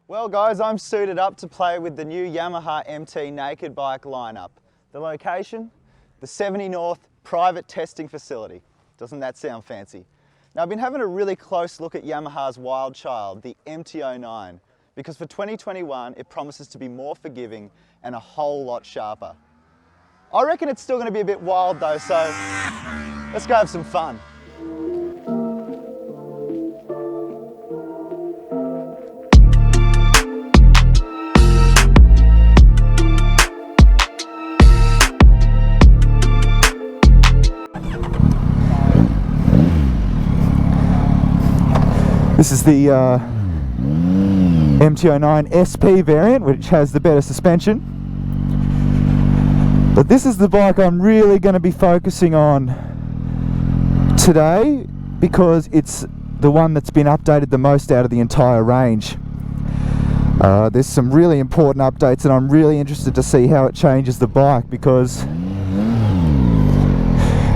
Well guys, I'm suited up to play with the new Yamaha MT naked bike lineup. The location? The 70 North private testing facility. Doesn't that sound fancy? Now I've been having a really close look at Yamaha's wild child, the MT-09, because for 2021 it promises to be more forgiving and a whole lot sharper. I reckon it's still going to be a bit wild though, so let's go have some fun. This is the MT-09SP variant, which has the better suspension. But this is the bike I'm really going to be focusing on today because it's the one that's been updated the most out of the entire range. There's some really important updates and I'm really interested to see how it changes the bike, because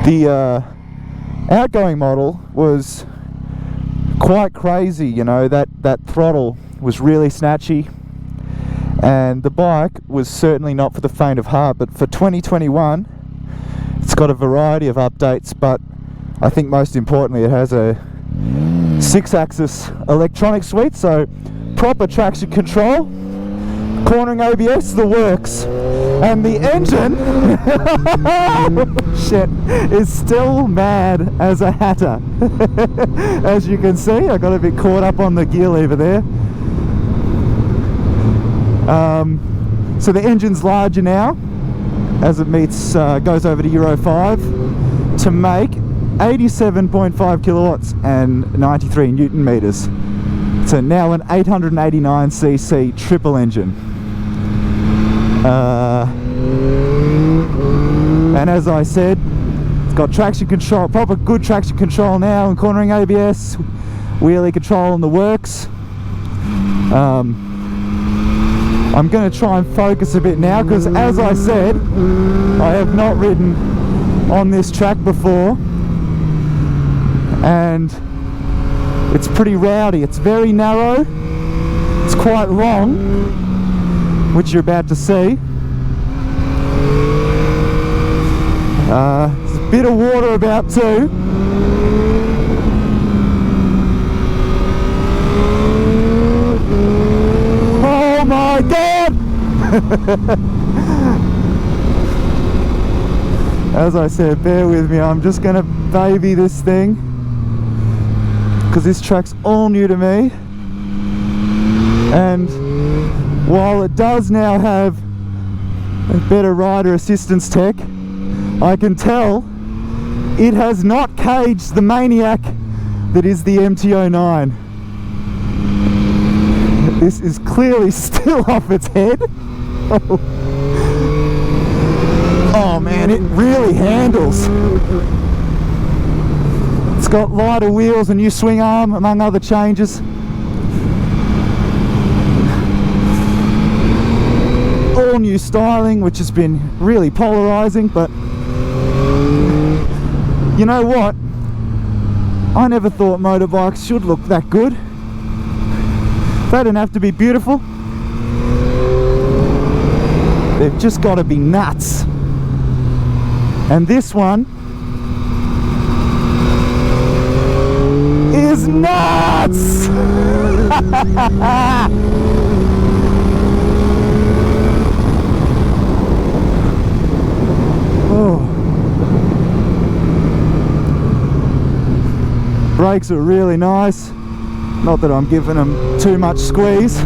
the outgoing model was quite crazy, you know, that throttle was really snatchy and the bike was certainly not for the faint of heart. But for 2021 it's got a variety of updates, but I think most importantly it has a 6-axis electronic suite, so proper traction control, cornering ABS, the works. And the engine shit, is still mad as a hatter. As you can see, I got a bit caught up on the gear lever there. So the engine's larger now as it meets goes over to Euro 5 to make 87.5 kilowatts and 93 Newton meters. So now an 889cc triple engine. And as I said, it's got traction control, proper good traction control now, and cornering ABS, wheelie control in the works. I'm going to try and focus a bit now because, as I said, I have not ridden on this track before and it's pretty rowdy. It's very narrow, it's quite long, which you're about to see. There's a bit of water about too. Oh my God! As I said, bear with me, I'm just going to baby this thing because this track's all new to me. And while it does now have a better rider assistance tech, I can tell it has not caged the maniac that is the MT-09. This is clearly still off its head. Oh man, it really handles. It's got lighter wheels, a new swing arm, among other changes. All new styling, which has been really polarizing, but you know what? I never thought motorbikes should look that good. They don't have to be beautiful. They've just got to be nuts. And this one is nuts! Oh. Brakes are really nice. Not that I'm giving them too much squeeze.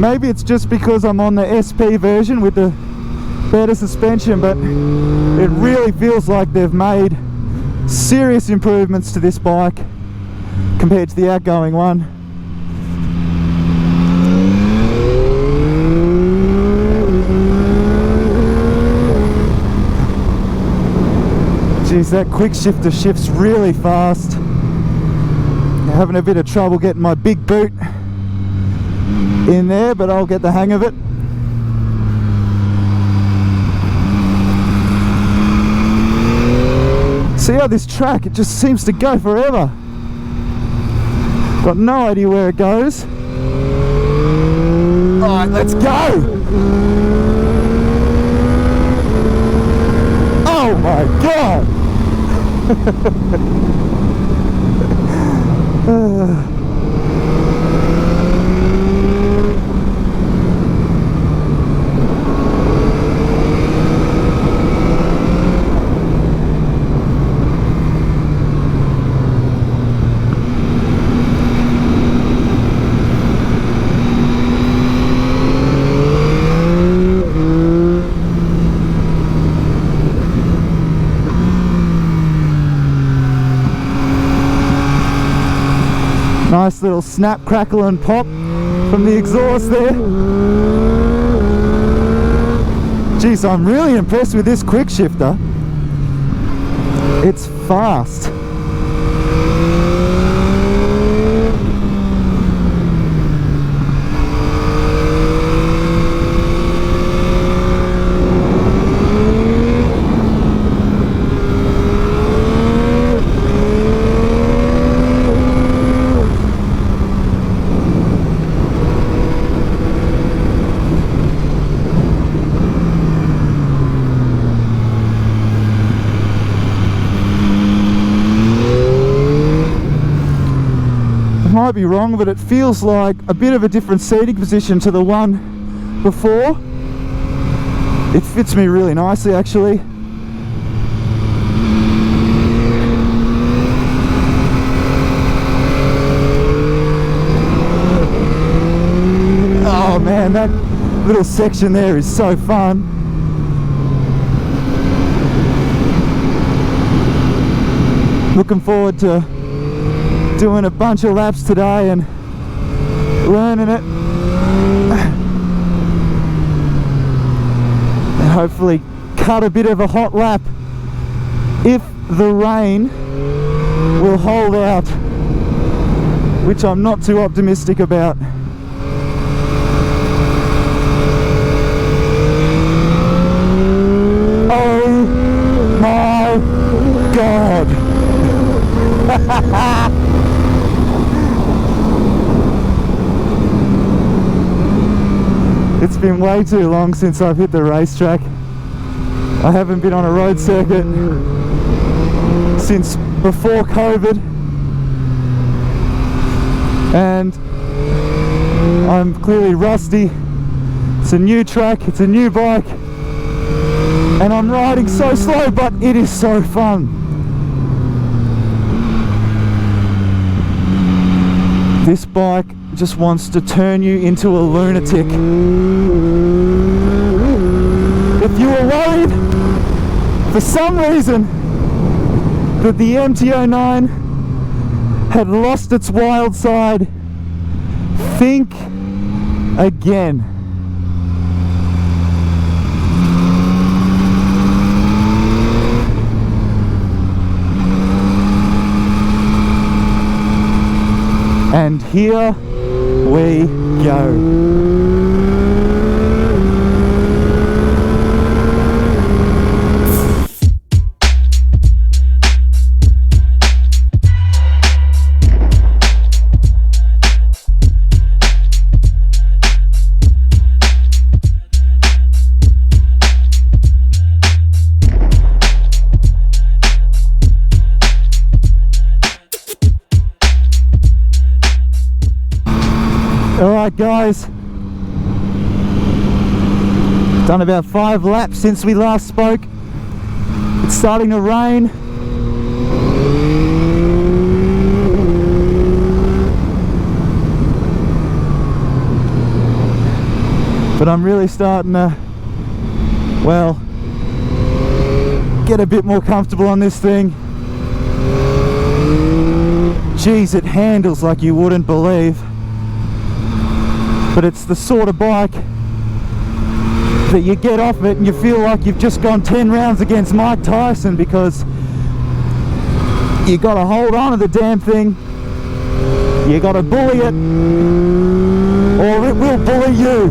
Maybe it's just because I'm on the SP version with the better suspension, but it really feels like they've made serious improvements to this bike compared to the outgoing one. Geez, that quick shifter shifts really fast. I'm having a bit of trouble getting my big boot in there, but I'll get the hang of it. See how this track, it just seems to go forever. Got no idea where it goes. Alright, let's go! Oh my god! Nice little snap, crackle and pop from the exhaust there. Geez, I'm really impressed with this quick shifter. It's fast. Might be wrong, but it feels like a bit of a different seating position to the one before. It fits me really nicely actually. Oh man, that little section there is so fun. Looking forward to doing a bunch of laps today and learning it, and hopefully cut a bit of a hot lap if the rain will hold out, which I'm not too optimistic about. Oh my god. It's been way too long since I've hit the racetrack. I haven't been on a road circuit since before COVID, and I'm clearly rusty. It's a new track, it's a new bike, and I'm riding so slow, but it is so fun. This bike just wants to turn you into a lunatic. If you were worried for some reason that the MT-09 had lost its wild side, think again. And here we go. Alright guys, done about 5 laps since we last spoke. It's starting to rain. But I'm really starting to, well, get a bit more comfortable on this thing. Geez, it handles like you wouldn't believe. But it's the sort of bike that you get off it and you feel like you've just gone 10 rounds against Mike Tyson, because you got to hold on to the damn thing, you got to bully it, or it will bully you.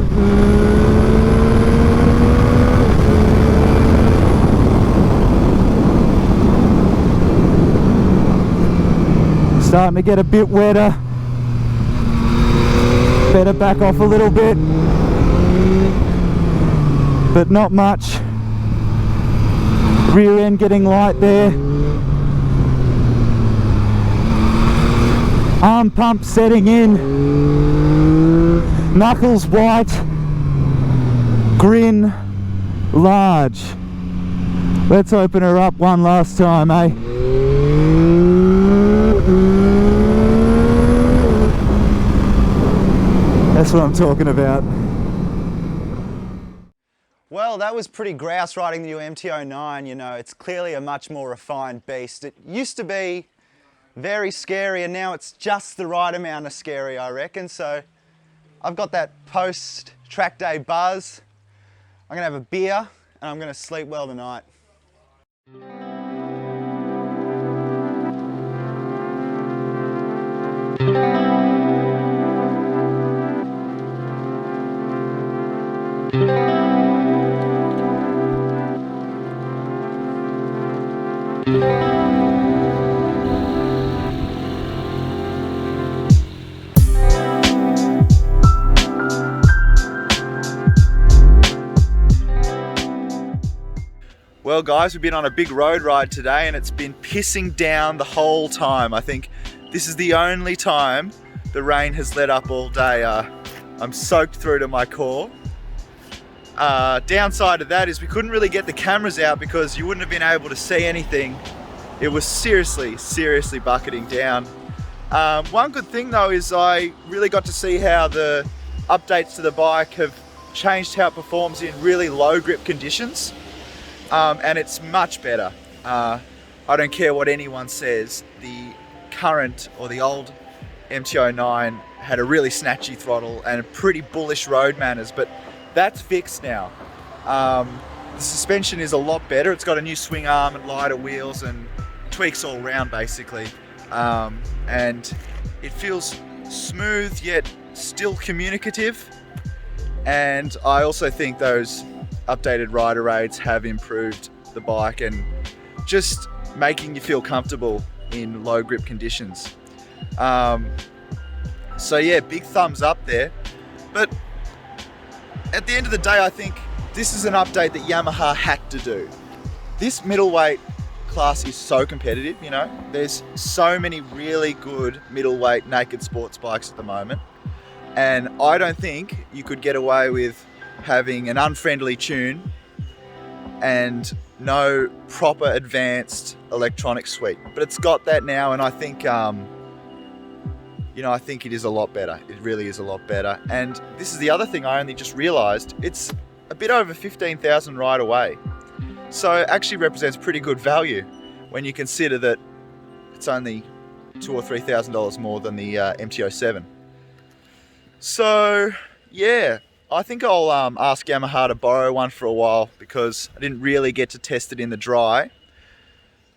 Starting to get a bit wetter. Better back off a little bit, but not much. Rear end getting light there. Arm pump setting in. Knuckles white. Grin large. Let's open her up one last time, eh? That's what I'm talking about. Well, that was pretty grouse riding the new MT-09, you know. It's clearly a much more refined beast. It used to be very scary, and now it's just the right amount of scary, I reckon. So I've got that post-track day buzz. I'm gonna have a beer and I'm gonna sleep well tonight. Well guys, we've been on a big road ride today and it's been pissing down the whole time. I think this is the only time the rain has let up all day. I'm soaked through to my core. Downside of that is we couldn't really get the cameras out because you wouldn't have been able to see anything. It was seriously bucketing down. One good thing though is I really got to see how the updates to the bike have changed how it performs in really low grip conditions. And it's much better. I don't care what anyone says, the current or the old MT-09 had a really snatchy throttle and pretty bullish road manners, but that's fixed now. The suspension is a lot better. It's got a new swing arm and lighter wheels and tweaks all round basically. And it feels smooth yet still communicative. And I also think those updated rider aids have improved the bike and just making you feel comfortable in low grip conditions. So yeah, big thumbs up there. But at the end of the day, I think this is an update that Yamaha had to do. This middleweight class is so competitive, you know. There's so many really good middleweight naked sports bikes at the moment. And I don't think you could get away with having an unfriendly tune and no proper advanced electronic suite. But it's got that now, and I think, you know, I think it is a lot better. It really is a lot better. And this is the other thing I only just realized. It's a bit over 15,000 right away. So it actually represents pretty good value when you consider that it's only $2,000 or $3,000 more than the MT-07. So yeah, I think I'll ask Yamaha to borrow one for a while because I didn't really get to test it in the dry.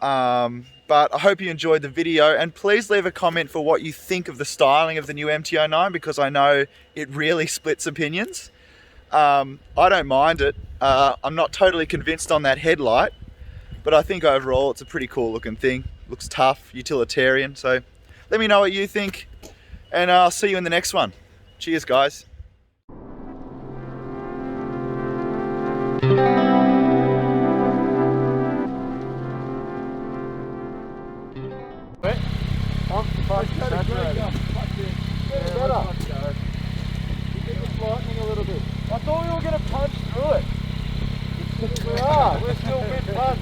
But I hope you enjoyed the video, and please leave a comment for what you think of the styling of the new MT-09 because I know it really splits opinions. I don't mind it. I'm not totally convinced on that headlight, but I think overall it's a pretty cool looking thing. Looks tough, utilitarian. So let me know what you think, and I'll see you in the next one. Cheers guys. I thought we were going to punch through it. We are. We're still mid-punch.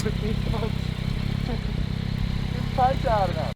Mid-punch. Mid-punch out of that.